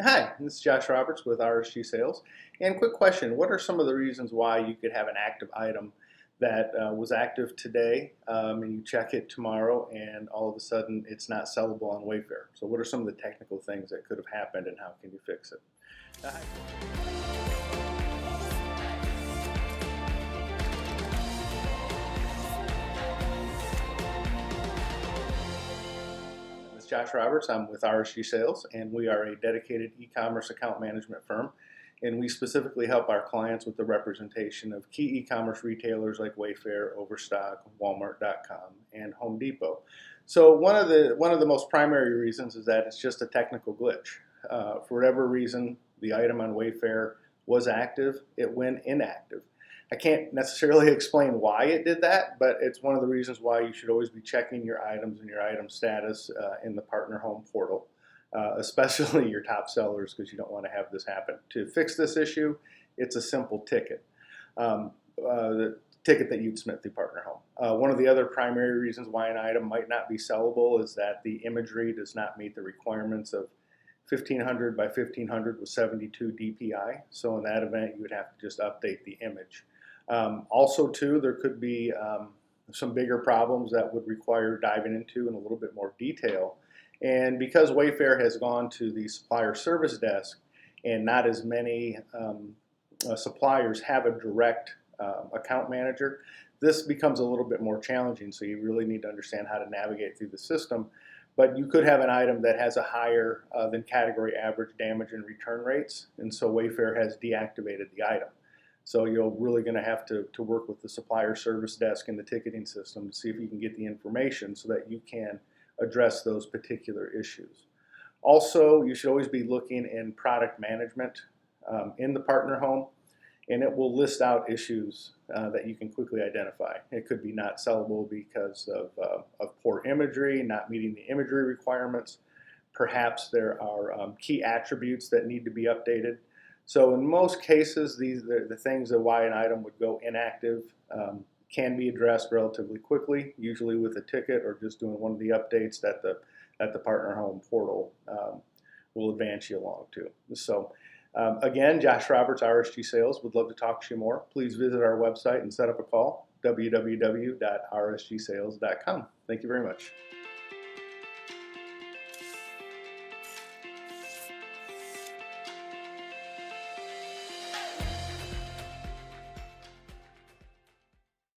Hi, this is Josh Roberts with RSG Sales. And quick question, what are some of the reasons why you could have an active item that was active today and you check it tomorrow and all of a sudden it's not sellable on Wayfair? So what are some of the technical things that could have happened and how can you fix it? This is Josh Roberts. I'm with RSG Sales, and we are a dedicated e-commerce account management firm. And we specifically help our clients with the representation of key e-commerce retailers like Wayfair, Overstock, Walmart.com, and Home Depot. So one of the most primary reasons is that it's just a technical glitch. For whatever reason, the item on Wayfair was active, it went inactive. I can't necessarily explain why it did that, but it's one of the reasons why you should always be checking your items and your item status in the Partner Home portal, especially your top sellers, because you don't want to have this happen. To fix this issue, it's a simple ticket. The ticket that you'd submit through Partner Home. One of the other primary reasons why an item might not be sellable is that the imagery does not meet the requirements of 1500 by 1500 with 72 DPI. So in that event, you would have to just update the image. Also, too, there could be some bigger problems that would require diving into in a little bit more detail. And because Wayfair has gone to the supplier service desk and not as many suppliers have a direct account manager, this becomes a little bit more challenging. So you really need to understand how to navigate through the system. But you could have an item that has a higher than category average damage and return rates, and so Wayfair has deactivated the item. So you're really going to have to work with the supplier service desk and the ticketing system to see if you can get the information so that you can address those particular issues. Also, you should always be looking in product management in the partner home, and it will list out issues that you can quickly identify. It could be not sellable because of poor imagery, not meeting the imagery requirements. Perhaps there are key attributes that need to be updated. So in most cases, the things of why an item would go inactive can be addressed relatively quickly, usually with a ticket or just doing one of the updates that the Partner Home portal will advance you along to. So again, Josh Roberts, RSG Sales, would love to talk to you more. Please visit our website and set up a call, www.rsgsales.com. Thank you very much.